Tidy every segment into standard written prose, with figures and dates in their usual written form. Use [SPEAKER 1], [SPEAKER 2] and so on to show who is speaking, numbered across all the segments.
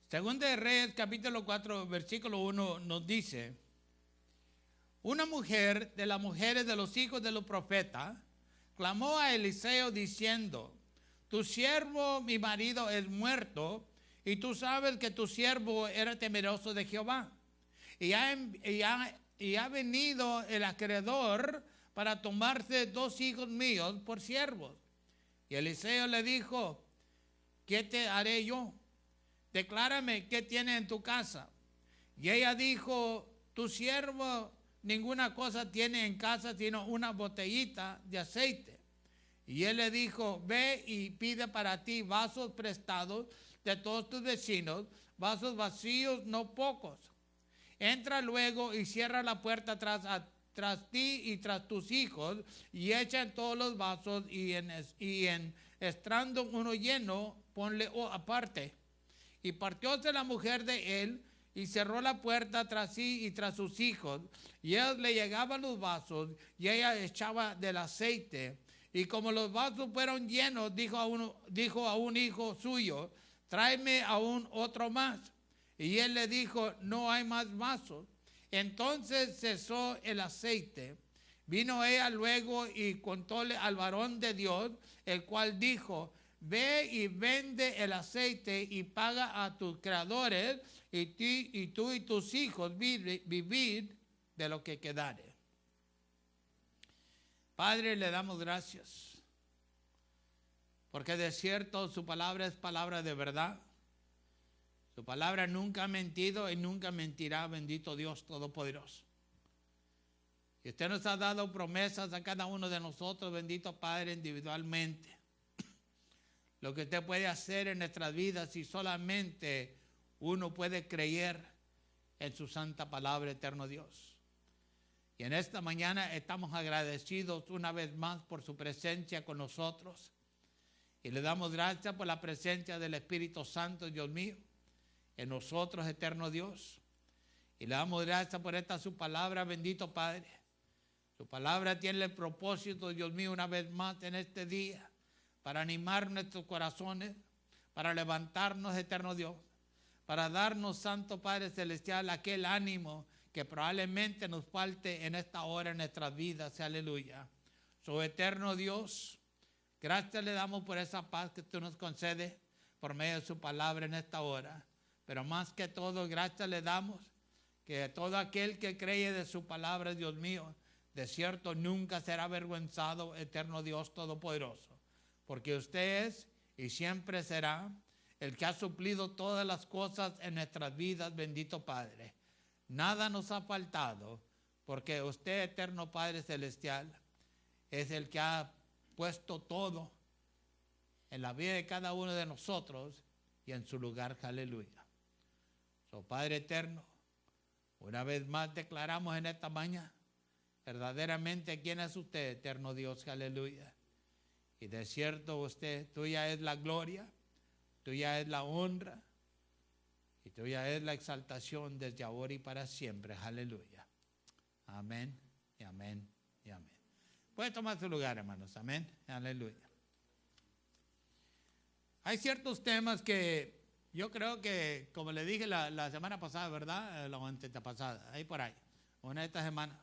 [SPEAKER 1] Segunda de Reyes, capítulo 4, versículo 1, nos dice: una mujer de las mujeres de los hijos de los profetas clamó a Eliseo diciendo: tu siervo, mi marido, es muerto, y tú sabes que tu siervo era temeroso de Jehová. Y ha venido el acreedor para tomarse 2 hijos míos por siervos. Y Eliseo le dijo: ¿qué te haré yo? Declárame qué tiene en tu casa. Y ella dijo: tu siervo ninguna cosa tiene en casa sino una botellita de aceite. Y él le dijo: ve y pide para ti vasos prestados de todos tus vecinos, vasos vacíos no pocos. Entra luego y cierra la puerta tras ti y tras tus hijos, y echa en todos los vasos, y en estrando uno lleno, ponle aparte. Y partióse la mujer de él, y cerró la puerta tras sí y tras sus hijos, y ellos le llegaban los vasos, y ella echaba del aceite. Y como los vasos fueron llenos, dijo a un hijo suyo: tráeme aún otro más. Y él le dijo: no hay más vasos. Entonces cesó el aceite. Vino ella luego y contóle al varón de Dios, el cual dijo: ve y vende el aceite y paga a tus creadores, y tú y tus hijos vivid de lo que quedare. Padre, le damos gracias, porque de cierto su palabra es palabra de verdad. Su palabra nunca ha mentido y nunca mentirá, bendito Dios Todopoderoso. Y usted nos ha dado promesas a cada uno de nosotros, bendito Padre, individualmente. Lo que usted puede hacer en nuestras vidas si solamente uno puede creer en su santa palabra, eterno Dios. Y en esta mañana estamos agradecidos una vez más por su presencia con nosotros. Y le damos gracias por la presencia del Espíritu Santo, Dios mío, en nosotros, eterno Dios. Y le damos gracias por esta su palabra, bendito Padre. Su palabra tiene el propósito, Dios mío, una vez más en este día, para animar nuestros corazones, para levantarnos, eterno Dios, para darnos, Santo Padre Celestial, aquel ánimo que probablemente nos falte en esta hora en nuestras vidas. Aleluya. So, eterno Dios, gracias le damos por esa paz que tú nos concedes por medio de su palabra en esta hora. Pero más que todo, gracias le damos que todo aquel que cree de su palabra, Dios mío, de cierto nunca será avergonzado, eterno Dios Todopoderoso. Porque usted es y siempre será el que ha suplido todas las cosas en nuestras vidas, bendito Padre. Nada nos ha faltado, porque usted, eterno Padre Celestial, es el que ha puesto todo en la vida de cada uno de nosotros y en su lugar. Aleluya. So, Padre eterno, una vez más declaramos en esta mañana verdaderamente quién es usted, eterno Dios. Aleluya. Y de cierto usted, tuya es la gloria, tuya es la honra, y tuya es la exaltación desde ahora y para siempre. Aleluya. Amén y amén y amén. Puede tomar su lugar, hermanos. Amén. Aleluya. Hay ciertos temas que yo creo que, como le dije la semana pasada, ¿verdad? La antepasada, ahí por ahí, una de estas semanas,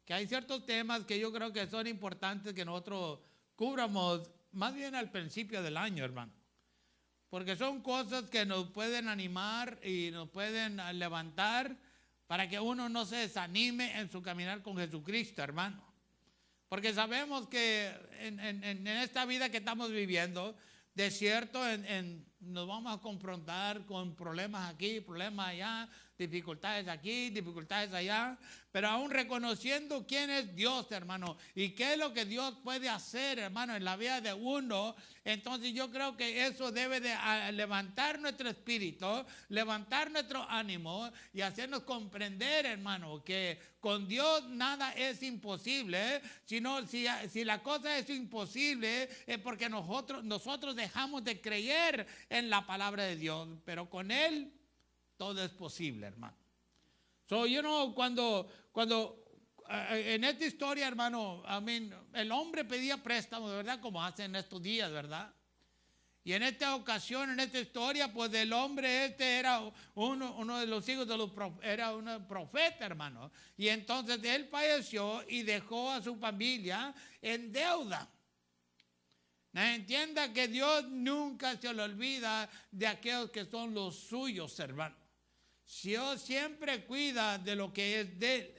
[SPEAKER 1] que hay ciertos temas que yo creo que son importantes que nosotros cubramos más bien al principio del año, hermano. Porque son cosas que nos pueden animar y nos pueden levantar para que uno no se desanime en su caminar con Jesucristo, hermano. Porque sabemos que en esta vida que estamos viviendo, de cierto, nos vamos a confrontar con problemas aquí, problemas allá, dificultades aquí, dificultades allá, pero aún reconociendo quién es Dios, hermano, y qué es lo que Dios puede hacer, hermano, en la vida de uno. Entonces yo creo que eso debe de levantar nuestro espíritu, levantar nuestro ánimo y hacernos comprender, hermano, que con Dios nada es imposible, sino si la cosa es imposible es porque nosotros dejamos de creer en la palabra de Dios, pero con Él todo es posible, hermano. So, cuando en esta historia, hermano, el hombre pedía préstamo, ¿verdad? Como hacen estos días, ¿verdad? Y en esta ocasión, en esta historia, pues el hombre era uno de los hijos de era un profeta, hermano. Y entonces él falleció y dejó a su familia en deuda. Entienda que Dios nunca se le olvida de aquellos que son los suyos, hermano. Dios siempre cuida de lo que es de él.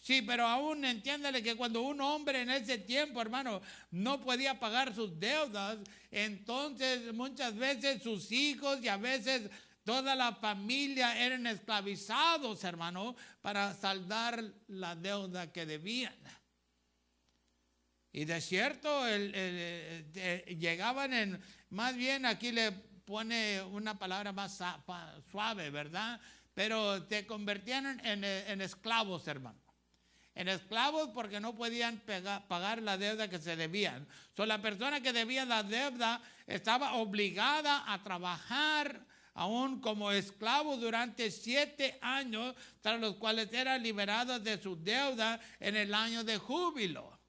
[SPEAKER 1] Sí, pero aún entiéndale que cuando un hombre en ese tiempo, hermano, no podía pagar sus deudas, entonces muchas veces sus hijos y a veces toda la familia eran esclavizados, hermano, para saldar la deuda que debían. Y de cierto, llegaban más bien aquí le pone una palabra más suave, ¿verdad? Pero te convertían en esclavos, hermano. En esclavos porque no podían pagar la deuda que se debían. La persona que debía la deuda estaba obligada a trabajar aún como esclavo durante 7 años, tras los cuales eran liberados de su deuda en el año de júbilo.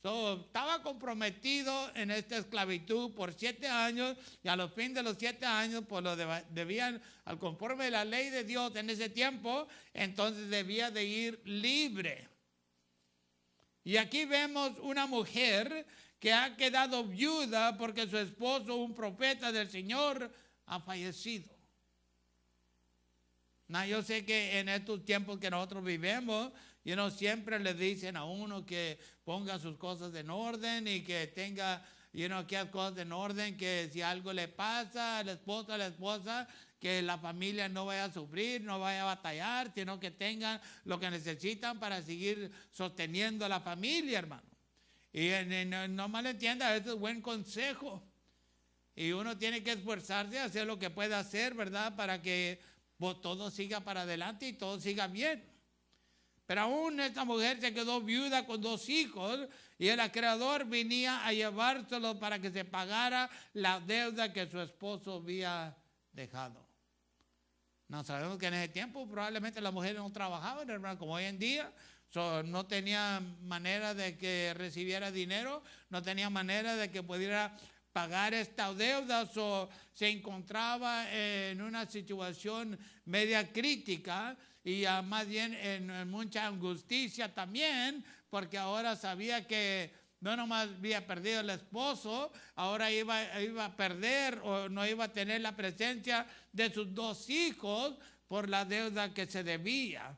[SPEAKER 1] Estaba comprometido en esta esclavitud por 7 años y a los fines de los 7 años pues lo debían, al conforme de la ley de Dios en ese tiempo, entonces debía de ir libre. Y aquí vemos una mujer que ha quedado viuda porque su esposo, un profeta del Señor, ha fallecido. Yo sé que en estos tiempos que nosotros vivimos, siempre le dicen a uno que ponga sus cosas en orden y que tenga, que las cosas en orden, que si algo le pasa al esposo, a la esposa, que la familia no vaya a sufrir, no vaya a batallar, sino que tengan lo que necesitan para seguir sosteniendo a la familia, hermano. Y no malentienda, eso es buen consejo. Y uno tiene que esforzarse a hacer lo que pueda hacer, ¿verdad? Para que todo siga para adelante y todo siga bien. Pero aún esta mujer se quedó viuda con 2 hijos y el acreedor venía a llevárselo para que se pagara la deuda que su esposo había dejado. No sabemos que en ese tiempo probablemente las mujeres no trabajaban, hermano, como hoy en día. No tenía manera de que recibiera dinero, no tenía manera de que pudiera pagar esta deuda, se encontraba en una situación media crítica y más bien en mucha angustia también, porque ahora sabía que no nomás había perdido el esposo, ahora iba a perder o no iba a tener la presencia de sus 2 hijos por la deuda que se debía.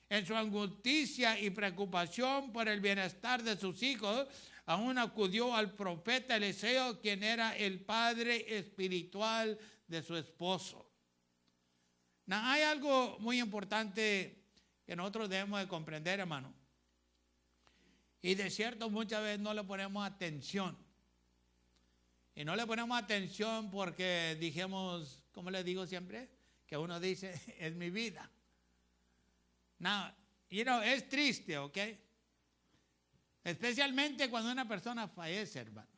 [SPEAKER 1] En su angustia y preocupación por el bienestar de sus hijos, aún acudió al profeta Eliseo, quien era el padre espiritual de su esposo. Hay algo muy importante que nosotros debemos de comprender, hermano. Y de cierto muchas veces no le ponemos atención. Y no le ponemos atención porque dijimos, como les digo siempre, que uno dice, es mi vida. Es triste, ¿ok? Especialmente cuando una persona fallece, hermano.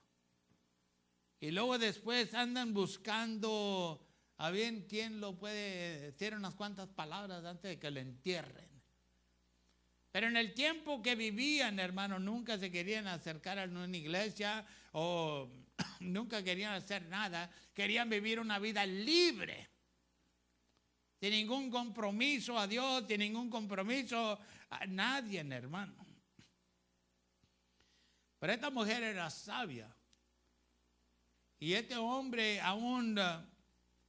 [SPEAKER 1] Y luego después andan buscando a bien quién lo puede decir unas cuantas palabras antes de que lo entierren. Pero en el tiempo que vivían, hermano, nunca se querían acercar a una iglesia o nunca querían hacer nada. Querían vivir una vida libre, sin ningún compromiso a Dios, sin ningún compromiso a nadie, hermano. Pero esta mujer era sabia. Y este hombre, aún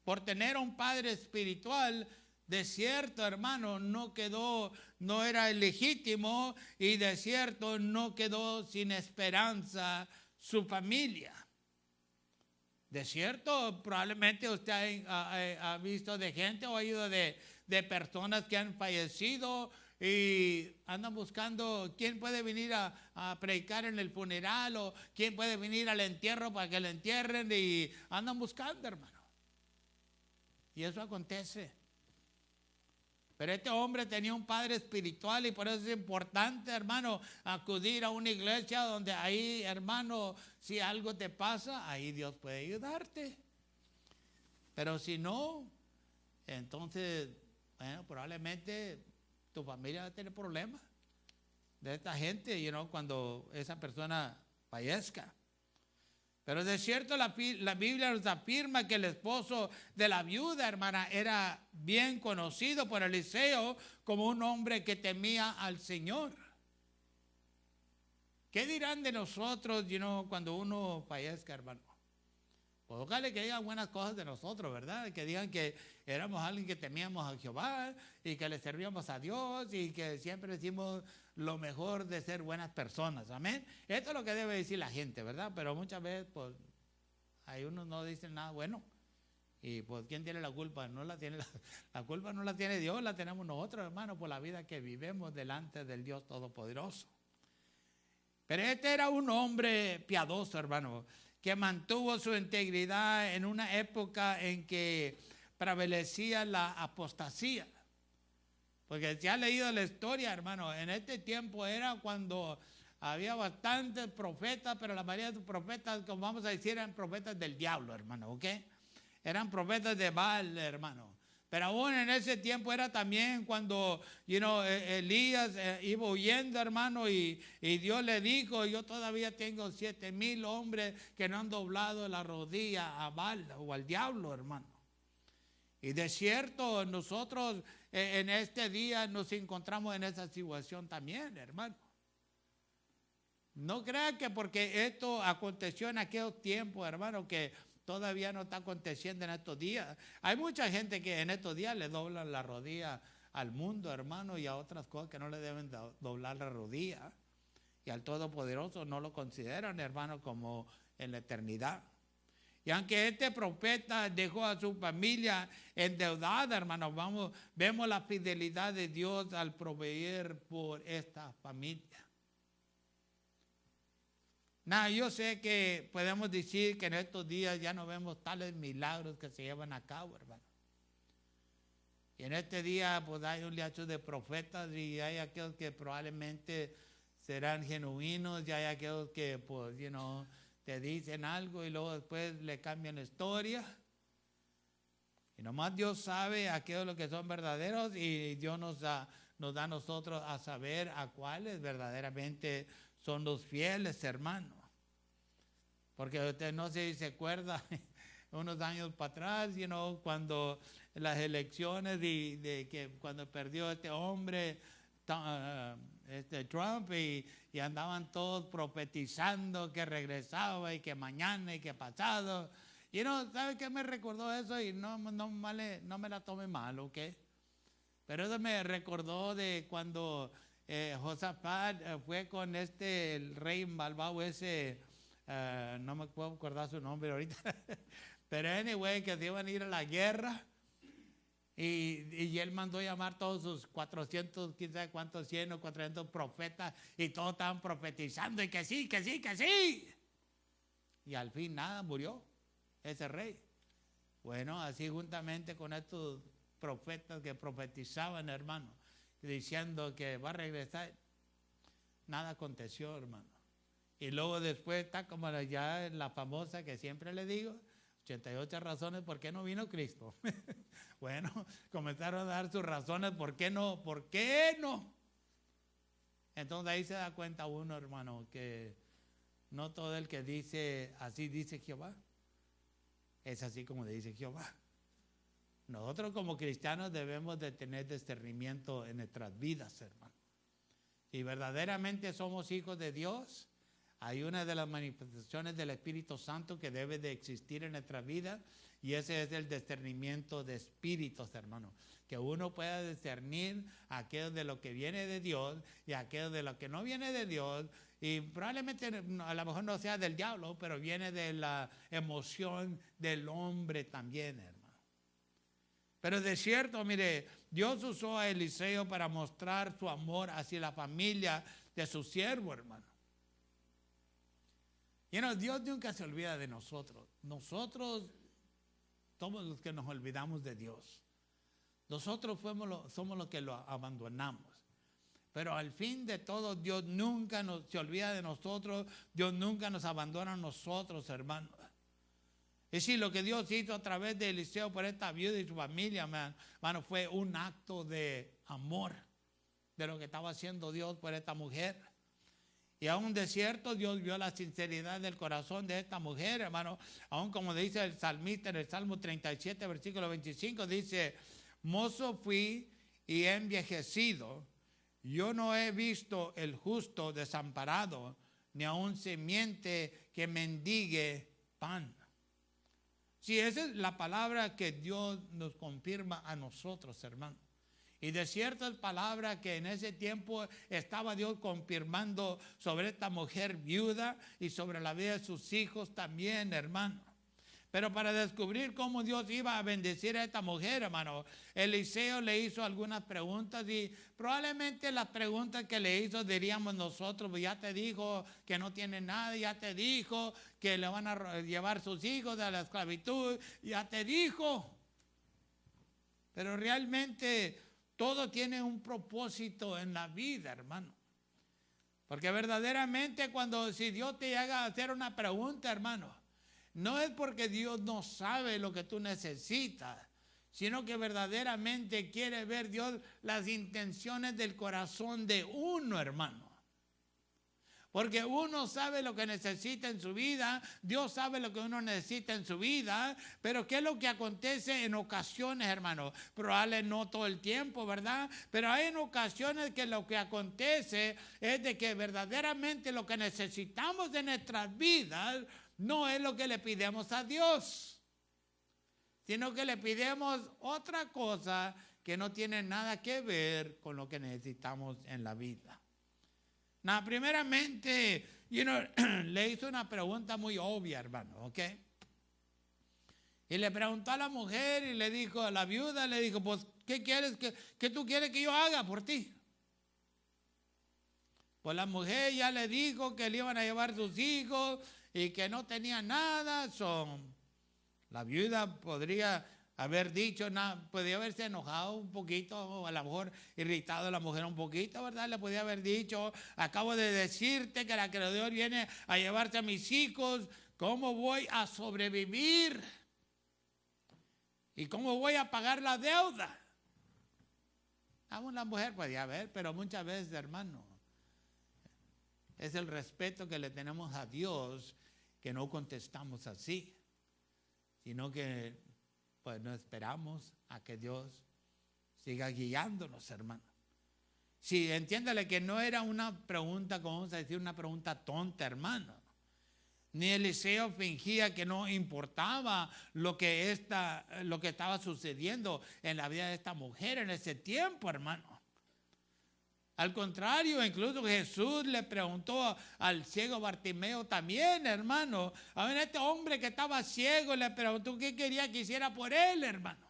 [SPEAKER 1] por tener un padre espiritual, de cierto, hermano, no era legítimo y de cierto no quedó sin esperanza su familia. De cierto, probablemente usted ha visto de gente o ha oído de personas que han fallecido y andan buscando quién puede venir a predicar en el funeral o quién puede venir al entierro para que lo entierren y andan buscando, hermano. Y eso acontece. Pero este hombre tenía un padre espiritual y por eso es importante, hermano, acudir a una iglesia donde ahí, hermano, si algo te pasa, ahí Dios puede ayudarte. Pero si no, entonces, probablemente tu familia va a tener problemas de esta gente, cuando esa persona fallezca. Pero de cierto la Biblia nos afirma que el esposo de la viuda, hermana, era bien conocido por Eliseo como un hombre que temía al Señor. ¿Qué dirán de nosotros, cuando uno fallezca, hermano? Pues ojalá que digan buenas cosas de nosotros, ¿verdad? Que digan que éramos alguien que temíamos a Jehová y que le servíamos a Dios y que siempre decimos lo mejor de ser buenas personas. Amén. Esto es lo que debe decir la gente, ¿verdad? Pero muchas veces, pues, hay unos no dicen nada bueno. Y pues, ¿quién tiene la culpa? No la tiene la culpa no la tiene Dios, la tenemos nosotros, hermano, por la vida que vivimos delante del Dios Todopoderoso. Pero este era un hombre piadoso, hermano, que mantuvo su integridad en una época en que prevalecía la apostasía. Porque si ha leído la historia, hermano, en este tiempo era cuando había bastantes profetas, pero la mayoría de los profetas, como vamos a decir, eran profetas del diablo, hermano, ¿ok? Eran profetas de Baal, hermano. Pero aún en ese tiempo era también cuando, Elías iba huyendo, hermano, y Dios le dijo, yo todavía tengo 7,000 hombres que no han doblado la rodilla a Baal o al diablo, hermano. Y de cierto, nosotros en este día nos encontramos en esa situación también, hermano. No crean que porque esto aconteció en aquellos tiempos, hermano, que todavía no está aconteciendo en estos días. Hay mucha gente que en estos días le doblan la rodilla al mundo, hermano, y a otras cosas que no le deben doblar la rodilla. Y al Todopoderoso no lo consideran, hermano, como en la eternidad. Y aunque este profeta dejó a su familia endeudada, hermano, vemos la fidelidad de Dios al proveer por esta familia. Yo sé que podemos decir que en estos días ya no vemos tales milagros que se llevan a cabo, hermano. Y en este día pues hay un liazo de profetas y hay aquellos que probablemente serán genuinos y hay aquellos que pues, te dicen algo y luego después le cambian la historia. Y nomás Dios sabe aquellos los que son verdaderos y Dios nos da a nosotros a saber a cuáles verdaderamente son los fieles, hermanos. Porque usted no sé si se acuerda unos años para atrás, cuando las elecciones de que cuando perdió este hombre, Trump, y andaban todos profetizando que regresaba y que mañana y que pasado. ¿Sabe qué me recordó eso? Y no me la tome mal, ¿ok? Pero eso me recordó de cuando Josafat fue con el rey malvado ese, no me puedo acordar su nombre ahorita, pero anyway, que se iban a ir a la guerra y él mandó llamar todos sus 400, quién sabe cuántos, 100 o 400 profetas y todos estaban profetizando y que sí, que sí, que sí. Y al fin nada, murió ese rey. Bueno, así juntamente con estos profetas que profetizaban, hermano, diciendo que va a regresar, nada aconteció, hermano. Y luego después está como ya la famosa que siempre le digo, 88 razones por qué no vino Cristo. Bueno, comenzaron a dar sus razones por qué no. Entonces ahí se da cuenta uno, hermano, que no todo el que dice así dice Jehová es así como dice Jehová. Nosotros como cristianos debemos de tener discernimiento en nuestras vidas, hermano. Si verdaderamente somos hijos de Dios, hay una de las manifestaciones del Espíritu Santo que debe de existir en nuestra vida y ese es el discernimiento de espíritus, hermano. Que uno pueda discernir aquello de lo que viene de Dios y aquello de lo que no viene de Dios y probablemente a lo mejor no sea del diablo, pero viene de la emoción del hombre también, hermano. Pero de cierto, mire, Dios usó a Eliseo para mostrar su amor hacia la familia de su siervo, hermano. Dios nunca se olvida de nosotros. Nosotros somos los que nos olvidamos de Dios. Nosotros somos los que lo abandonamos. Pero al fin de todo, Dios nunca se olvida de nosotros. Dios nunca nos abandona a nosotros, hermanos. Es decir, lo que Dios hizo a través de Eliseo por esta viuda y su familia, hermano, fue un acto de amor de lo que estaba haciendo Dios por esta mujer. Y aún de cierto, Dios vio la sinceridad del corazón de esta mujer, hermano. Aún como dice el salmista en el Salmo 37, versículo 25, dice: mozo fui y he envejecido. Yo no he visto el justo desamparado, ni aun simiente que mendigue pan. Sí, esa es la palabra que Dios nos confirma a nosotros, hermano. Y de ciertas palabras que en ese tiempo estaba Dios confirmando sobre esta mujer viuda y sobre la vida de sus hijos también, hermano. Pero para descubrir cómo Dios iba a bendecir a esta mujer, hermano, Eliseo le hizo algunas preguntas y probablemente las preguntas que le hizo diríamos nosotros: pues ya te dijo que no tiene nada, ya te dijo que le van a llevar sus hijos a la esclavitud, ya te dijo. Pero realmente todo tiene un propósito en la vida, hermano. Porque verdaderamente si Dios te haga hacer una pregunta, hermano, no es porque Dios no sabe lo que tú necesitas, sino que verdaderamente quiere ver Dios las intenciones del corazón de uno, hermano. Porque uno sabe lo que necesita en su vida, Dios sabe lo que uno necesita en su vida, pero ¿qué es lo que acontece en ocasiones, hermano? Probablemente no todo el tiempo, ¿verdad? Pero hay en ocasiones que lo que acontece es de que verdaderamente lo que necesitamos de nuestras vidas no es lo que le pidemos a Dios, sino que le pidemos otra cosa que no tiene nada que ver con lo que necesitamos en la vida. Primeramente, le hizo una pregunta muy obvia, hermano, ¿ok? Y le preguntó a la mujer y le dijo, a la viuda, le dijo: pues, ¿qué quieres que tú quieres que yo haga por ti? Pues la mujer ya le dijo que le iban a llevar sus hijos y que no tenía nada. La viuda podría haber dicho, podría haberse enojado un poquito, o a lo mejor irritado a la mujer un poquito, ¿verdad? Le podía haber dicho: acabo de decirte que el acreedor viene a llevarse a mis hijos, ¿cómo voy a sobrevivir? ¿Y cómo voy a pagar la deuda? Aún la mujer podía haber, pero muchas veces, hermano, es el respeto que le tenemos a Dios que no contestamos así, sino que pues no esperamos a que Dios siga guiándonos, hermano. Sí, entiéndale que no era una pregunta, como vamos a decir, una pregunta tonta, hermano. Ni Eliseo fingía que no importaba lo que estaba sucediendo en la vida de esta mujer en ese tiempo, hermano. Al contrario, incluso Jesús le preguntó al ciego Bartimeo también, hermano. A ver, este hombre que estaba ciego le preguntó qué quería que hiciera por él, hermano.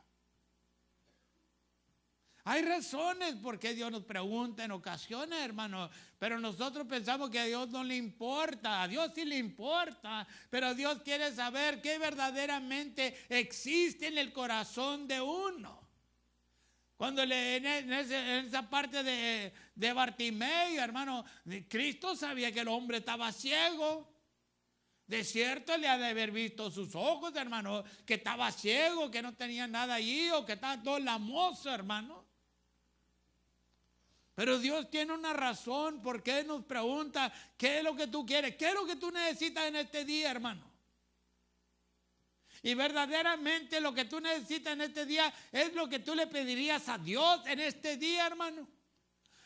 [SPEAKER 1] Hay razones por qué Dios nos pregunta en ocasiones, hermano, pero nosotros pensamos que a Dios no le importa. A Dios sí le importa, pero Dios quiere saber qué verdaderamente existe en el corazón de uno. Cuando en esa parte de Bartimeo, hermano, Cristo sabía que el hombre estaba ciego. De cierto le ha de haber visto sus ojos, hermano, que estaba ciego, que no tenía nada allí, o que estaba todo lamoso, hermano. Pero Dios tiene una razón por qué nos pregunta: ¿qué es lo que tú quieres? ¿Qué es lo que tú necesitas en este día, hermano? Y verdaderamente lo que tú necesitas en este día es lo que tú le pedirías a Dios en este día, hermano.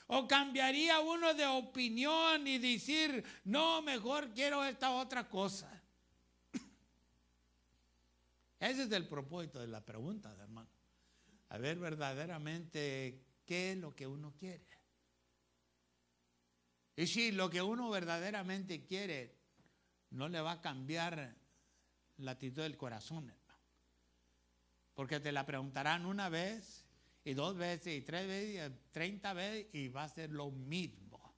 [SPEAKER 1] O cambiaría uno de opinión y decir: no, mejor quiero esta otra cosa. Ese es el propósito de la pregunta, hermano. A ver verdaderamente qué es lo que uno quiere. Y si lo que uno verdaderamente quiere no le va a cambiar la actitud del corazón, hermano. Porque te la preguntarán una vez, y 2 veces, y 3 veces, y 30 veces, y va a ser lo mismo.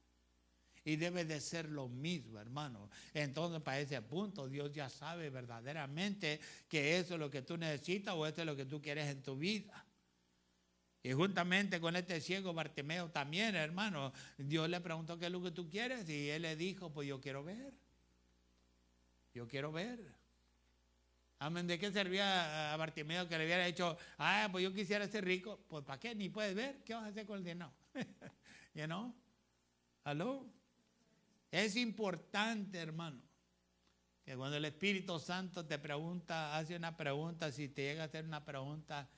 [SPEAKER 1] Y debe de ser lo mismo, hermano. Entonces, para ese punto, Dios ya sabe verdaderamente que eso es lo que tú necesitas o eso es lo que tú quieres en tu vida. Y juntamente con este ciego Bartimeo también, hermano, Dios le preguntó: ¿qué es lo que tú quieres? Y él le dijo: pues yo quiero ver. Yo quiero ver. Amén. ¿De qué servía a Bartimeo que le hubiera dicho: pues yo quisiera ser rico? Pues ¿para qué? Ni puedes ver. ¿Qué vas a hacer con el dinero? ¿You know? ¿Aló? Es importante, hermano, que cuando el Espíritu Santo te pregunta, hace una pregunta, si te llega a hacer una pregunta,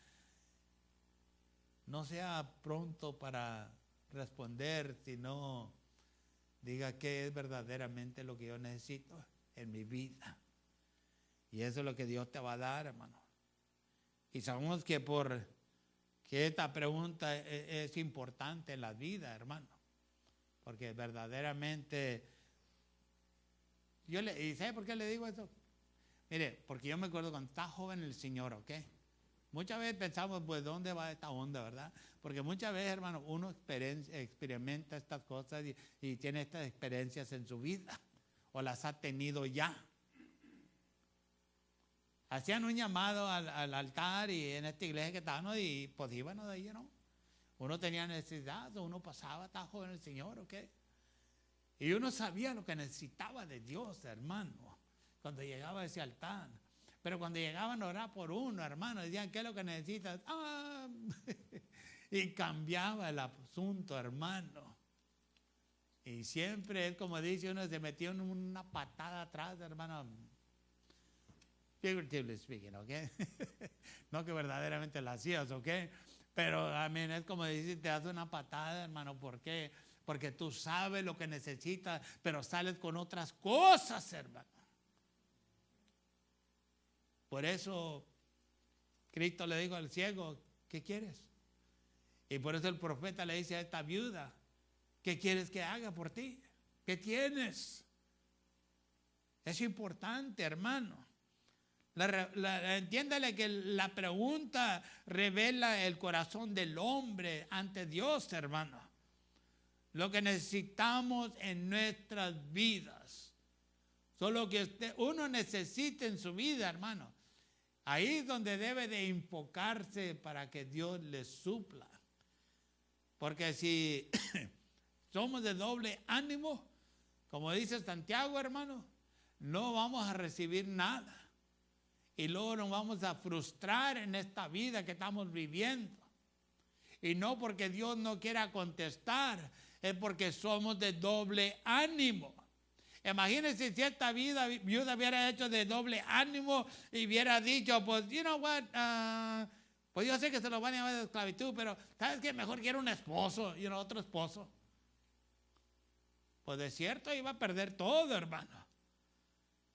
[SPEAKER 1] no sea pronto para responder, sino diga qué es verdaderamente lo que yo necesito en mi vida. Y eso es lo que Dios te va a dar, hermano. Y sabemos que que esta pregunta es importante en la vida, hermano. Porque verdaderamente, ¿y sabe por qué le digo eso? Mire, porque yo me acuerdo cuando estaba joven el Señor, ¿ok? Muchas veces pensamos, pues, ¿dónde va esta onda, verdad? Porque muchas veces, hermano, uno experimenta estas cosas y tiene estas experiencias en su vida, o las ha tenido ya. Hacían un llamado al altar y en esta iglesia que estábamos, y pues íbamos de ahí, ¿no? Uno tenía necesidad, uno pasaba, estaba joven el Señor, ¿ok? Y uno sabía lo que necesitaba de Dios, hermano, cuando llegaba a ese altar. Pero cuando llegaban a orar por uno, hermano, decían, ¿qué es lo que necesitas? ¡Ah! Y cambiaba el asunto, hermano. Y siempre, él, como dice, uno se metió en una patada atrás, hermano. Figuratively speaking, ¿ok? No que verdaderamente la hacías, ¿ok? Pero, amén, es como decir, te hace una patada, hermano. ¿Por qué? Porque tú sabes lo que necesitas, pero sales con otras cosas, hermano. Por eso Cristo le dijo al ciego, ¿qué quieres? Y por eso el profeta le dice a esta viuda, ¿qué quieres que haga por ti? ¿Qué tienes? Es importante, hermano. Entiéndale que la pregunta revela el corazón del hombre ante Dios, hermano. Lo que necesitamos en nuestras vidas. Solo que uno necesita en su vida, hermano. Ahí es donde debe de enfocarse para que Dios le supla. Porque si somos de doble ánimo, como dice Santiago, hermano, no vamos a recibir nada. Y luego nos vamos a frustrar en esta vida que estamos viviendo. Y no porque Dios no quiera contestar, es porque somos de doble ánimo. Imagínense si esta viuda hubiera hecho de doble ánimo y hubiera dicho, pues, you know what, pues yo sé que se lo van a llamar de esclavitud, pero ¿sabes qué? Mejor quiero un esposo, otro esposo. Pues de cierto iba a perder todo, hermano.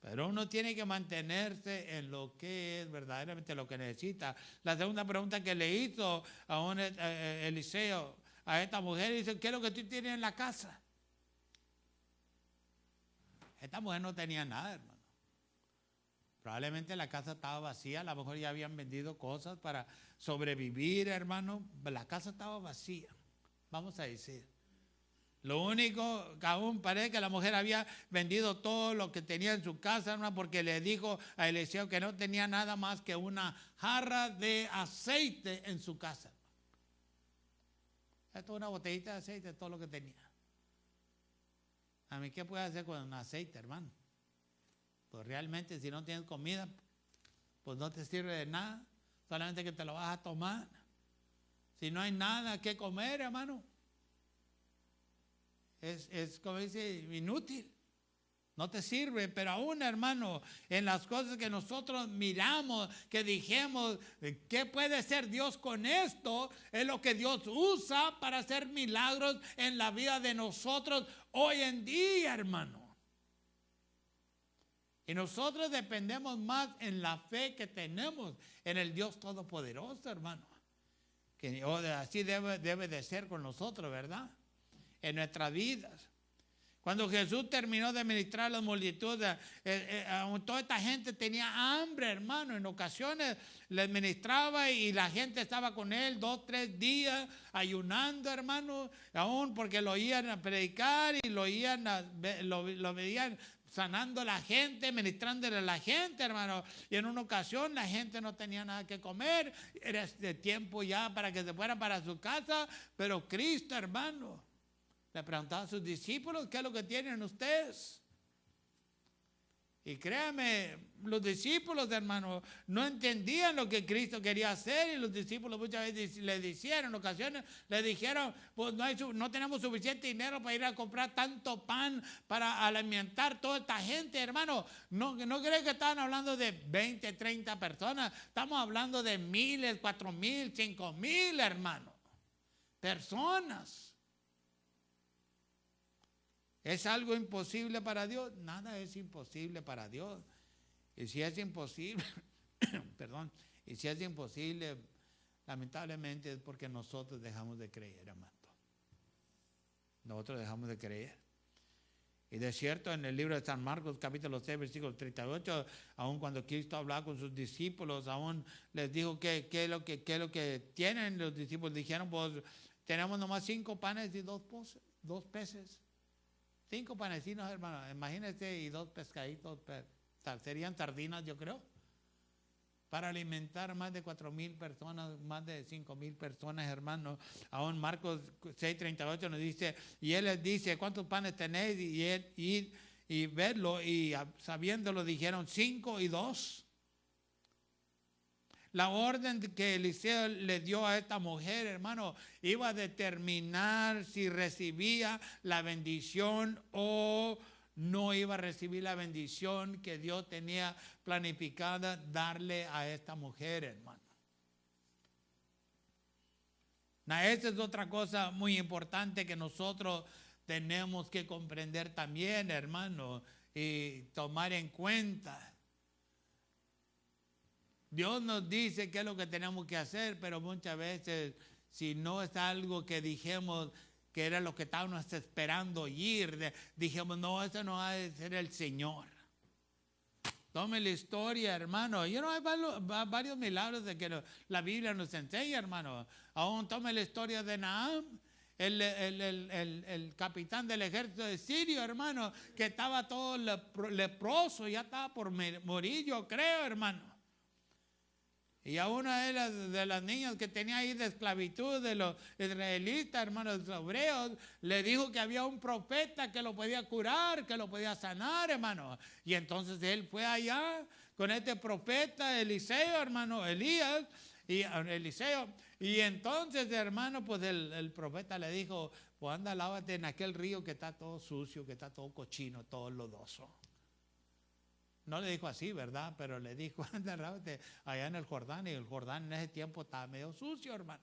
[SPEAKER 1] Pero uno tiene que mantenerse en lo que es verdaderamente lo que necesita. La segunda pregunta que le hizo a Eliseo, a esta mujer, dice, ¿qué es lo que tú tienes en la casa? Esta mujer no tenía nada, hermano. Probablemente la casa estaba vacía, a lo mejor ya habían vendido cosas para sobrevivir, hermano. La casa estaba vacía, vamos a decir. Lo único que aún parece que la mujer había vendido todo lo que tenía en su casa, hermano, porque le dijo a Eliseo que no tenía nada más que una jarra de aceite en su casa. Esto es una botellita de aceite, todo lo que tenía. A mí, ¿qué puede hacer con un aceite, hermano? Pues realmente si no tienes comida, pues no te sirve de nada, solamente que te lo vas a tomar. Si no hay nada que comer, hermano, es como dice, inútil. No te sirve, pero aún, hermano, en las cosas que nosotros miramos, que dijimos, ¿qué puede hacer Dios con esto? Es lo que Dios usa para hacer milagros en la vida de nosotros hoy en día, hermano. Y nosotros dependemos más en la fe que tenemos en el Dios Todopoderoso, hermano. Que así debe de ser con nosotros, ¿verdad? En nuestras vidas. Cuando Jesús terminó de ministrar a las multitudes, toda esta gente tenía hambre, hermano. En ocasiones les ministraba y la gente estaba con él 2, 3 días ayunando, hermano, aún porque lo oían predicar y lo veían sanando a la gente, ministrándole a la gente, hermano. Y en una ocasión la gente no tenía nada que comer, era de tiempo ya para que se fueran para su casa, pero Cristo, hermano, le preguntaba a sus discípulos, ¿qué es lo que tienen ustedes? Y créame, los discípulos, hermano, no entendían lo que Cristo quería hacer, y los discípulos muchas veces le dijeron, en ocasiones le dijeron, pues no tenemos suficiente dinero para ir a comprar tanto pan para alimentar toda esta gente, hermano. No creen que estaban hablando de 20, 30 personas, estamos hablando de miles, 4,000, 5,000, hermano, personas. ¿Es algo imposible para Dios? Nada es imposible para Dios. Y si es imposible, perdón, y si es imposible, lamentablemente es porque nosotros dejamos de creer, hermano. Nosotros dejamos de creer. Y de cierto, en el libro de San Marcos, capítulo 6, versículo 38, aún cuando Cristo hablaba con sus discípulos, aún les dijo qué es lo que tienen. Los discípulos dijeron, pues tenemos nomás 5 panes y 2 peces. 5 panecitos, hermano, imagínense, y 2 pescaditos, serían sardinas, yo creo, para alimentar más de 4,000 personas, más de 5,000 personas, hermano. Aún Marcos 6:38 nos dice, y él les dice, ¿cuántos panes tenéis? Y verlo, y sabiéndolo dijeron, 5 y 2. La orden que Eliseo le dio a esta mujer, hermano, iba a determinar si recibía la bendición o no iba a recibir la bendición que Dios tenía planificada darle a esta mujer, hermano. Esa es otra cosa muy importante que nosotros tenemos que comprender también, hermano, y tomar en cuenta. Dios nos dice qué es lo que tenemos que hacer, pero muchas veces, si no es algo que dijimos que era lo que estábamos esperando oír, dijimos, no, eso no ha de ser el Señor. Tome la historia, hermano. Hay varios milagros de que la Biblia nos enseña, hermano. Aún tome la historia de Naam, el capitán del ejército de Sirio, hermano, que estaba todo leproso, ya estaba por morir, yo creo, hermano. Y a una de las niñas que tenía ahí de esclavitud de los israelitas, hermanos, los hebreos, le dijo que había un profeta que lo podía curar, que lo podía sanar, hermano. Y entonces él fue allá con este profeta Eliseo, hermano, Elías, y Eliseo. Y entonces, hermano, pues el profeta le dijo, pues anda, lávate en aquel río que está todo sucio, que está todo cochino, todo lodoso. No le dijo así, ¿verdad? Pero le dijo, anda, lávate allá en el Jordán. Y el Jordán en ese tiempo estaba medio sucio, hermano,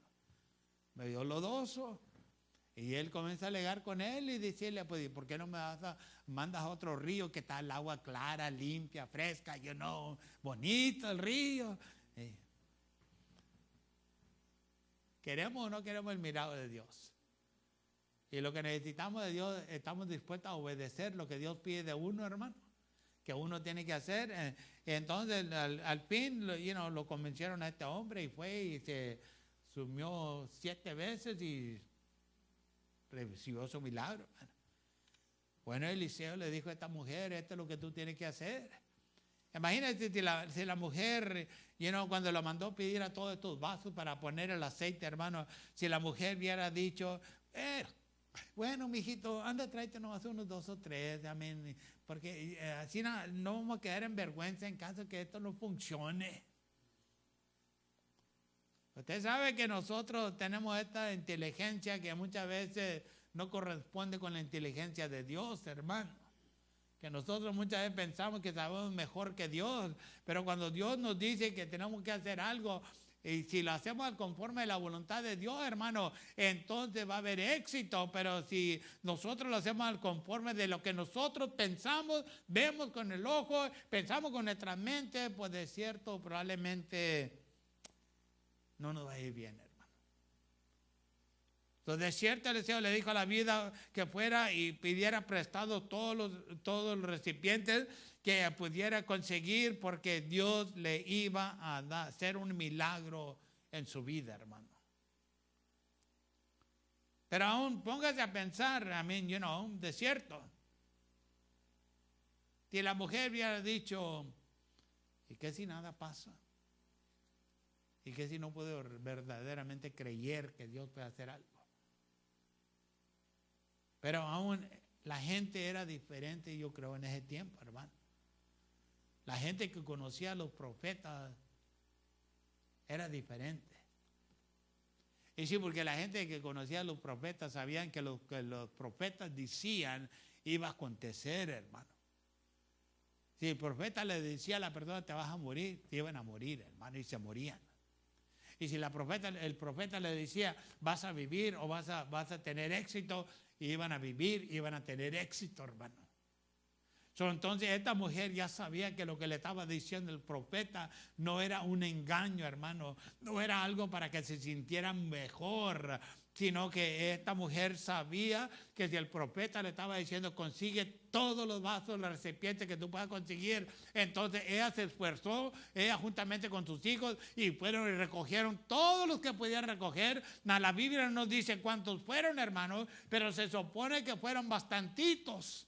[SPEAKER 1] medio lodoso. Y él comienza a alegar con él y decirle, pues, ¿por qué no me mandas a otro río que está el agua clara, limpia, fresca, bonito el río? ¿Queremos o no queremos el milagro de Dios? Y lo que necesitamos de Dios, estamos dispuestos a obedecer lo que Dios pide de uno, hermano, que uno tiene que hacer. Entonces al fin lo convencieron a este hombre y fue y se sumió 7 veces y recibió su milagro, hermano. Bueno, Eliseo le dijo a esta mujer, esto es lo que tú tienes que hacer. Imagínate si la mujer, cuando lo mandó pedir a todos estos vasos para poner el aceite, hermano, si la mujer hubiera dicho, bueno, mijito, anda, tráete nomás unos 2 o 3, amén, porque así no vamos a quedar en vergüenza en caso que esto no funcione. Usted sabe que nosotros tenemos esta inteligencia que muchas veces no corresponde con la inteligencia de Dios, hermano. Que nosotros muchas veces pensamos que sabemos mejor que Dios, pero cuando Dios nos dice que tenemos que hacer algo, y si lo hacemos conforme a la voluntad de Dios, hermano, entonces va a haber éxito. Pero si nosotros lo hacemos al conforme de lo que nosotros pensamos, vemos con el ojo, pensamos con nuestra mente, pues de cierto probablemente no nos va a ir bien, hermano. Entonces de cierto Eliseo le dijo a la viuda que fuera y pidiera prestado todos los recipientes que pudiera conseguir, porque Dios le iba a hacer un milagro en su vida, hermano. Pero aún póngase a pensar, un desierto. Si la mujer hubiera dicho, ¿y qué si nada pasa? ¿Y qué si no puedo verdaderamente creer que Dios puede hacer algo? Pero aún la gente era diferente, yo creo, en ese tiempo, hermano. La gente que conocía a los profetas era diferente. Y sí, porque la gente que conocía a los profetas sabían que lo que los profetas decían iba a acontecer, hermano. Si el profeta le decía a la persona te vas a morir, te iban a morir, hermano, y se morían. Y si el profeta le decía vas a vivir o vas a tener éxito, iban a vivir, iban a tener éxito, hermano. Entonces esta mujer ya sabía que lo que le estaba diciendo el profeta no era un engaño, hermano. No era algo para que se sintieran mejor, sino que esta mujer sabía que si el profeta le estaba diciendo consigue todos los vasos, los recipientes que tú puedas conseguir, entonces ella se esforzó, ella juntamente con sus hijos, y fueron y recogieron todos los que podían recoger. La Biblia no dice cuántos fueron, hermanos, pero se supone que fueron bastantitos.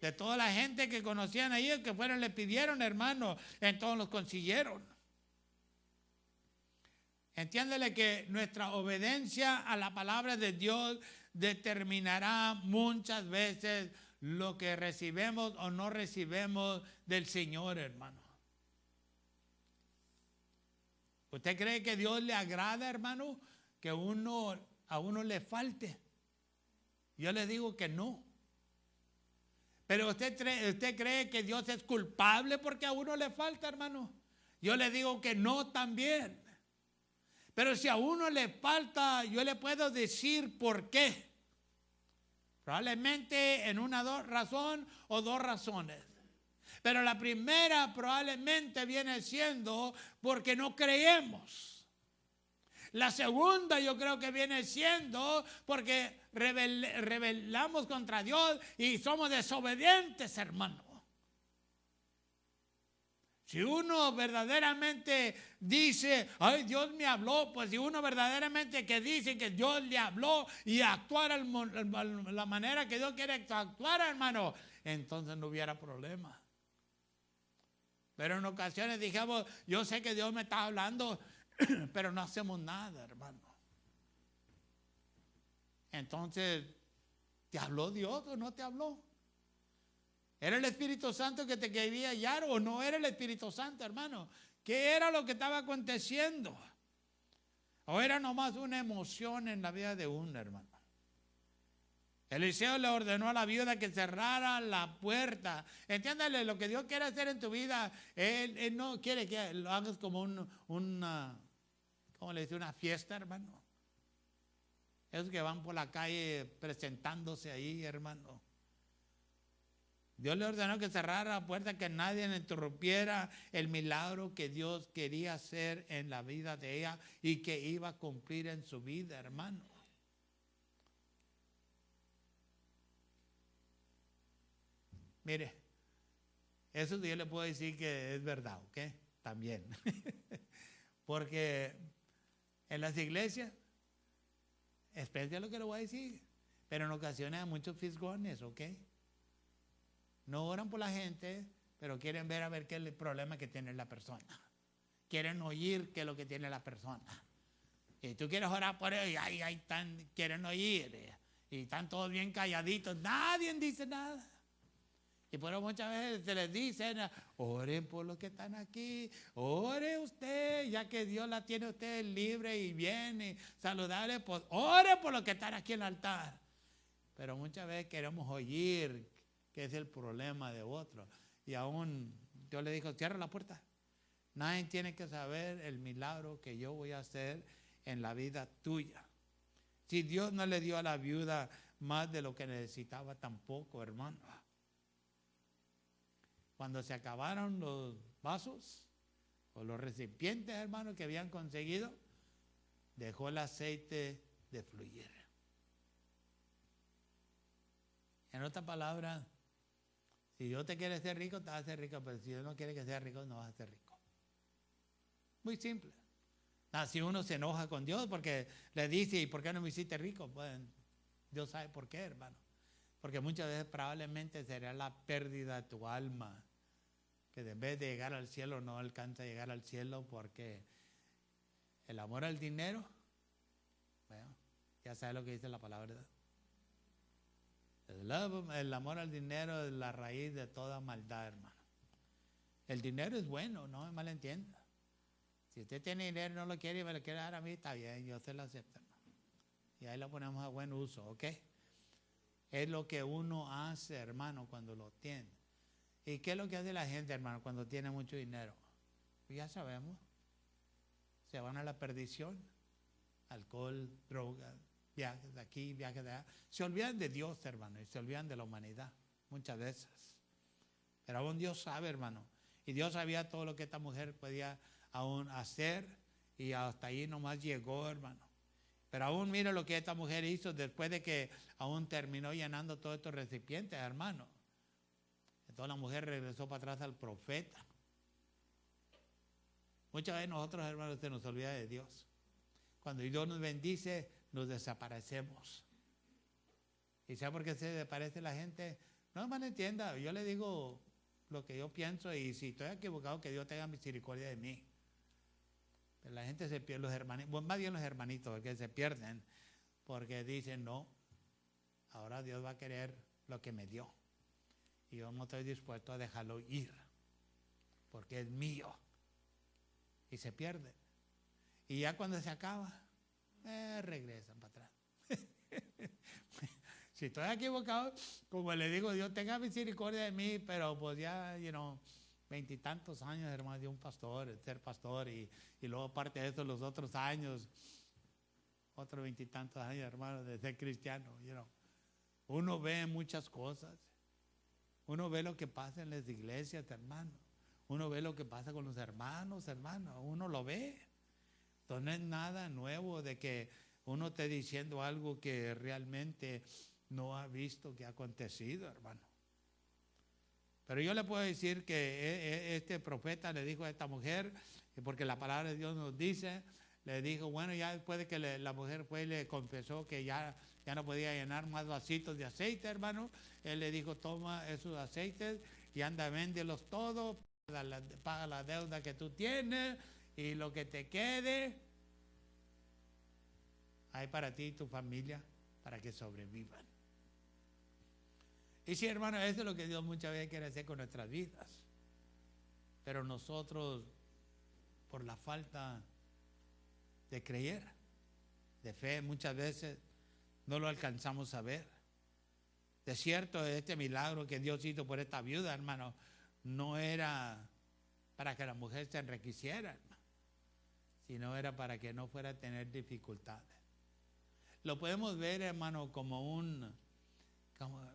[SPEAKER 1] De toda la gente que conocían ahí, que fueron, le pidieron, hermano, entonces los consiguieron. Entiéndele que nuestra obediencia a la palabra de Dios determinará muchas veces lo que recibimos o no recibimos del Señor, hermano. ¿Usted cree que Dios le agrada, hermano, que a uno le falte? Yo le digo que no. Pero usted cree que Dios es culpable porque a uno le falta, hermano. Yo le digo que no también. Pero si a uno le falta, yo le puedo decir por qué. Probablemente en una razón o dos razones. Pero la primera probablemente viene siendo porque no creemos. La segunda yo creo que viene siendo porque rebelamos contra Dios y somos desobedientes, hermano. Si uno verdaderamente dice, ay, Dios me habló, pues si uno verdaderamente que dice que Dios le habló y actuara la manera que Dios quiere actuar, hermano, entonces no hubiera problema. Pero en ocasiones dijimos, yo sé que Dios me está hablando, pero no hacemos nada, hermano. Entonces, ¿te habló Dios o no te habló? ¿Era el Espíritu Santo que te quería hallar o no era el Espíritu Santo, hermano? ¿Qué era lo que estaba aconteciendo? ¿O era nomás una emoción en la vida de uno, hermano? Eliseo le ordenó a la viuda que cerrara la puerta. Entiéndale, lo que Dios quiere hacer en tu vida, Él no quiere que lo hagas como una fiesta, hermano. Esos que van por la calle presentándose ahí, hermano. Dios le ordenó que cerrara la puerta, que nadie interrumpiera el milagro que Dios quería hacer en la vida de ella y que iba a cumplir en su vida, hermano. Mire, eso yo le puedo decir que es verdad, ¿ok? También. Porque en las iglesias, espérense lo que le voy a decir, pero en ocasiones hay muchos fisgones, ¿ok? No oran por la gente, pero quieren ver a ver qué es el problema que tiene la persona. Quieren oír qué es lo que tiene la persona. Y tú quieres orar por ellos y quieren oír. Y están todos bien calladitos, nadie dice nada. Y por eso muchas veces se les dicen, oren por los que están aquí, ore usted, ya que Dios la tiene usted libre y bien y saludable, pues ore por los que están aquí en el altar. Pero muchas veces queremos oír qué es el problema de otro. Y aún Dios le dijo, cierra la puerta. Nadie tiene que saber el milagro que yo voy a hacer en la vida tuya. Si Dios no le dio a la viuda más de lo que necesitaba tampoco, hermano. Cuando se acabaron los vasos o los recipientes, hermano, que habían conseguido, dejó el aceite de fluir. En otras palabras, si Dios te quiere hacer rico, te vas a hacer rico, pero si Dios no quiere que seas rico, no vas a ser rico. Muy simple. Si uno se enoja con Dios porque le dice, ¿y por qué no me hiciste rico? Pues Dios sabe por qué, hermano. Porque muchas veces probablemente será la pérdida de tu alma, que en vez de llegar al cielo no alcanza a llegar al cielo porque el amor al dinero, bueno, ya sabes lo que dice la palabra. El amor al dinero es la raíz de toda maldad, hermano. El dinero es bueno, no me malentienda. Si usted tiene dinero y no lo quiere y me lo quiere dar a mí, está bien, yo se lo acepto, hermano. Y ahí lo ponemos a buen uso, ¿ok? Es lo que uno hace, hermano, cuando lo tiene. ¿Y qué es lo que hace la gente, hermano, cuando tiene mucho dinero? Pues ya sabemos. Se van a la perdición. Alcohol, drogas, viajes de aquí, viajes de allá. Se olvidan de Dios, hermano, y se olvidan de la humanidad, muchas veces. Pero aún Dios sabe, hermano. Y Dios sabía todo lo que esta mujer podía aún hacer, y hasta ahí nomás llegó, hermano. Pero aún mira lo que esta mujer hizo después de que aún terminó llenando todos estos recipientes, hermano. Entonces la mujer regresó para atrás al profeta. Muchas veces nosotros, hermanos, se nos olvida de Dios. Cuando Dios nos bendice, nos desaparecemos. ¿Y sabe por qué se desaparece la gente? No me malentienda, yo le digo lo que yo pienso, y si estoy equivocado, que Dios tenga misericordia de mí. Pero la gente se pierde, los hermanitos, bueno, más bien los hermanitos, que se pierden, porque dicen, no, ahora Dios va a querer lo que me dio. Y yo no estoy dispuesto a dejarlo ir, porque es mío. Y se pierde. Y ya cuando se acaba, regresan para atrás. Si estoy equivocado, como le digo, Dios tenga misericordia de mí, pero pues ya, veintitantos años, hermano, de un pastor, ser pastor, y luego aparte de eso, los otros años, otros veintitantos años, hermano, de ser cristiano, Uno ve muchas cosas. Uno ve lo que pasa en las iglesias, hermano. Uno ve lo que pasa con los hermanos, hermano. Uno lo ve. Entonces no es nada nuevo de que uno esté diciendo algo que realmente no ha visto que ha acontecido, hermano. Pero yo le puedo decir que este profeta le dijo a esta mujer, porque la palabra de Dios nos dice, le dijo, bueno, ya después de que la mujer fue y le confesó que ya no podía llenar más vasitos de aceite, hermano, él le dijo, toma esos aceites y anda, véndelos todos, paga la deuda que tú tienes, y lo que te quede, hay para ti y tu familia, para que sobrevivan. Y sí, hermano, eso es lo que Dios muchas veces quiere hacer con nuestras vidas. Pero nosotros, por la falta de creer, de fe, muchas veces no lo alcanzamos a ver. De cierto, este milagro que Dios hizo por esta viuda, hermano, no era para que la mujer se enriqueciera, hermano, sino era para que no fuera a tener dificultades. Lo podemos ver, hermano,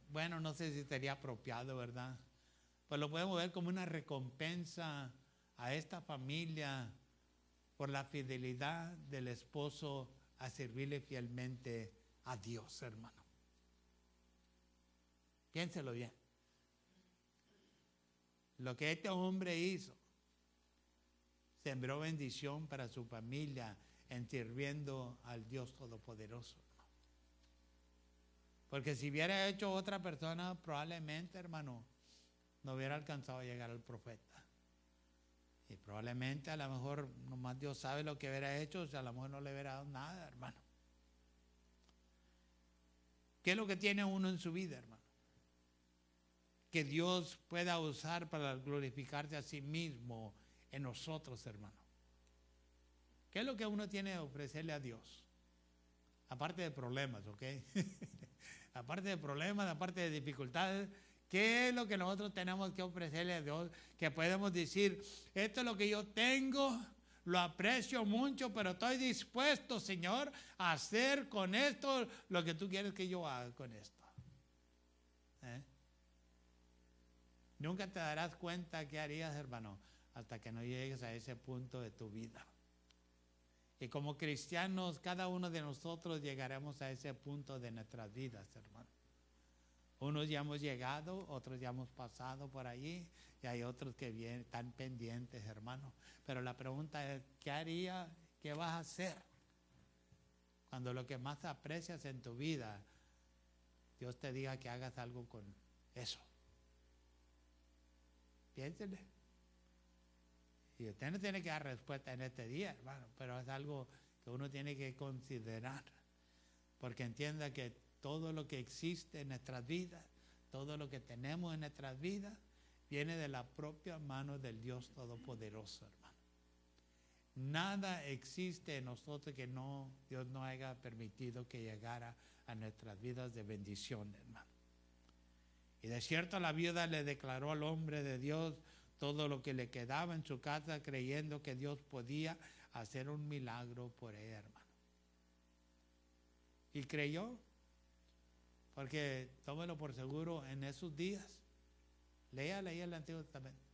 [SPEAKER 1] bueno, no sé si sería apropiado, ¿verdad? Pues lo podemos ver como una recompensa a esta familia por la fidelidad del esposo a servirle fielmente a Dios, hermano. Piénselo bien. Lo que este hombre hizo, sembró bendición para su familia en sirviendo al Dios Todopoderoso. Porque si hubiera hecho otra persona, probablemente, hermano, no hubiera alcanzado a llegar al profeta. Y probablemente, a lo mejor, nomás Dios sabe lo que hubiera hecho, o sea, a lo mejor no le hubiera dado nada, hermano. ¿Qué es lo que tiene uno en su vida, hermano? Que Dios pueda usar para glorificarse a sí mismo en nosotros, hermano. ¿Qué es lo que uno tiene que ofrecerle a Dios? Aparte de problemas, ¿ok? Aparte de problemas, aparte de dificultades, ¿qué es lo que nosotros tenemos que ofrecerle a Dios? Que podemos decir, esto es lo que yo tengo, lo aprecio mucho, pero estoy dispuesto, Señor, a hacer con esto lo que tú quieres que yo haga con esto. Nunca te darás cuenta qué harías, hermano, hasta que no llegues a ese punto de tu vida. Y como cristianos, cada uno de nosotros llegaremos a ese punto de nuestras vidas, hermano. Unos ya hemos llegado, otros ya hemos pasado por allí, y hay otros que vienen, están pendientes, hermano. Pero la pregunta es, ¿qué haría? ¿Qué vas a hacer? Cuando lo que más aprecias en tu vida, Dios te diga que hagas algo con eso. Piénsele. Y usted no tiene que dar respuesta en este día, hermano, pero es algo que uno tiene que considerar. Porque entienda que todo lo que existe en nuestras vidas, todo lo que tenemos en nuestras vidas, viene de la propia mano del Dios Todopoderoso, hermano. Nada existe en nosotros que Dios no haya permitido que llegara a nuestras vidas de bendición, hermano. Y de cierto la viuda le declaró al hombre de Dios todo lo que le quedaba en su casa, creyendo que Dios podía hacer un milagro por ella, hermano. Y creyó, porque tómelo por seguro, en esos días, lea el Antiguo Testamento,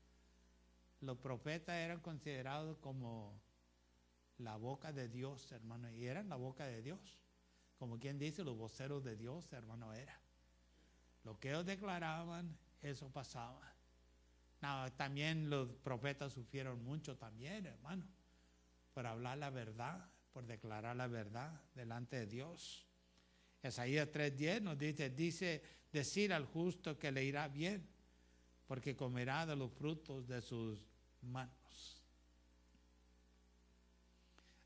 [SPEAKER 1] los profetas eran considerados como la boca de Dios, hermano, y eran la boca de Dios. Como quien dice, los voceros de Dios, hermano, era. Lo que ellos declaraban, eso pasaba. No, también los profetas sufrieron mucho también, hermano, por hablar la verdad, por declarar la verdad delante de Dios. Isaías 3:10 nos dice decir al justo que le irá bien, porque comerá de los frutos de sus manos.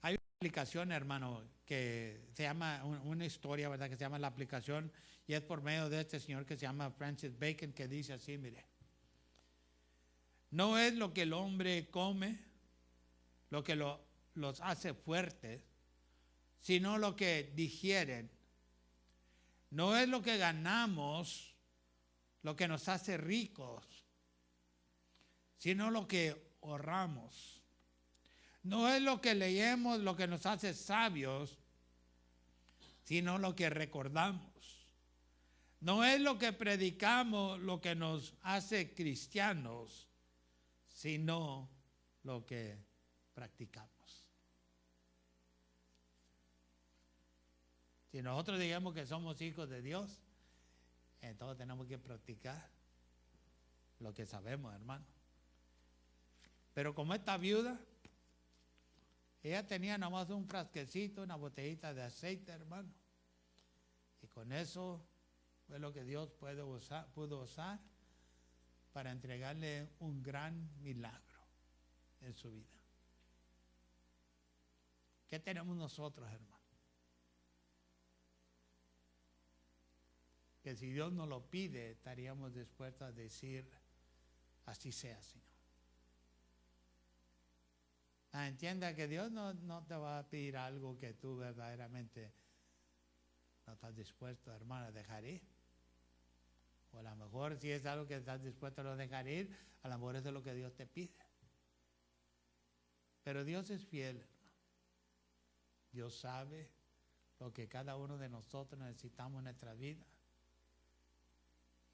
[SPEAKER 1] Hay una aplicación, hermano, que se llama, una historia, ¿verdad?, que se llama La Aplicación, y es por medio de este señor que se llama Francis Bacon, que dice así, mire: no es lo que el hombre come lo que los hace fuertes, sino lo que digieren. No es lo que ganamos lo que nos hace ricos, sino lo que ahorramos. No es lo que leemos lo que nos hace sabios, sino lo que recordamos. No es lo que predicamos lo que nos hace cristianos, sino lo que practicamos. Si nosotros digamos que somos hijos de Dios, entonces tenemos que practicar lo que sabemos, hermano. Pero como esta viuda, ella tenía nada más un frasquecito, una botellita de aceite, hermano. Y con eso fue lo que Dios pudo usar para entregarle un gran milagro en su vida. ¿Qué tenemos nosotros, hermano? Que si Dios nos lo pide, estaríamos dispuestos a decir, así sea, Señor. Entienda que Dios no te va a pedir algo que tú verdaderamente no estás dispuesto, hermano, a dejar ir. O a lo mejor si es algo que estás dispuesto a dejar ir, a lo mejor eso es lo que Dios te pide. Pero Dios es fiel, hermano. Dios sabe lo que cada uno de nosotros necesitamos en nuestra vida.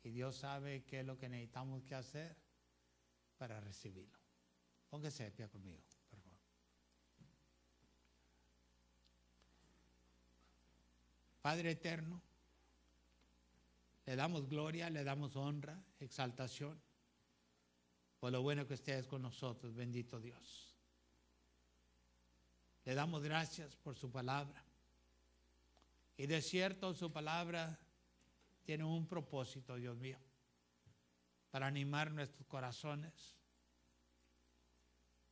[SPEAKER 1] Y Dios sabe qué es lo que necesitamos que hacer para recibirlo. Póngase de pie conmigo, por favor. Padre eterno, le damos gloria, le damos honra, exaltación, por lo bueno que usted es con nosotros, bendito Dios. Le damos gracias por su palabra. Y de cierto su palabra tiene un propósito, Dios mío, para animar nuestros corazones,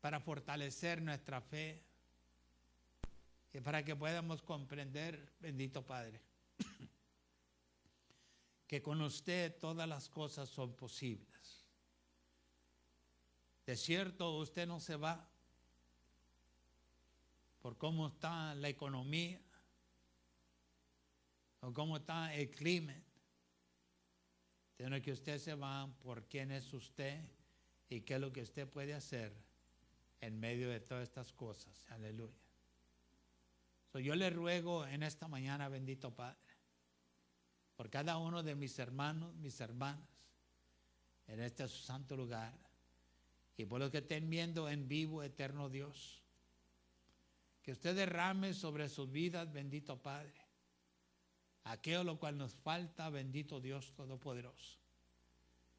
[SPEAKER 1] para fortalecer nuestra fe y para que podamos comprender, bendito Padre, que con usted todas las cosas son posibles. De cierto, usted no se va por cómo está la economía o cómo está el clima, sino que usted se va por quién es usted y qué es lo que usted puede hacer en medio de todas estas cosas. Aleluya. Yo le ruego en esta mañana, bendito Padre, por cada uno de mis hermanos, mis hermanas, en este santo lugar, y por los que estén viendo en vivo, eterno Dios, que usted derrame sobre sus vidas, bendito Padre, aquello lo cual nos falta, bendito Dios Todopoderoso.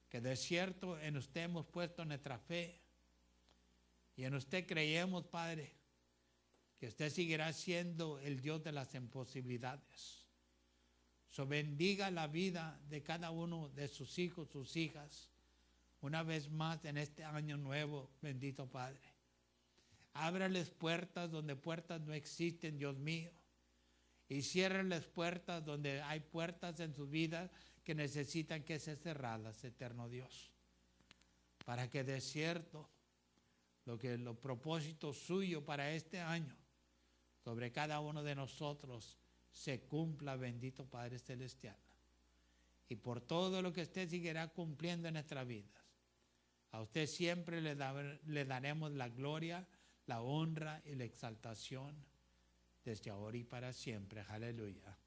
[SPEAKER 1] Que de cierto en usted hemos puesto nuestra fe y en usted creemos, Padre, que usted seguirá siendo el Dios de las imposibilidades. Bendiga la vida de cada uno de sus hijos, sus hijas, una vez más en este año nuevo, bendito Padre. Ábrales puertas donde puertas no existen, Dios mío. Y ciérrenles puertas donde hay puertas en su vida que necesitan que ser cerradas, eterno Dios. para que de cierto los propósitos suyos para este año sobre cada uno de nosotros se cumpla, bendito Padre Celestial. Y por todo lo que usted seguirá cumpliendo en nuestras vidas, a usted siempre le daremos la gloria, la honra y la exaltación desde ahora y para siempre. Aleluya.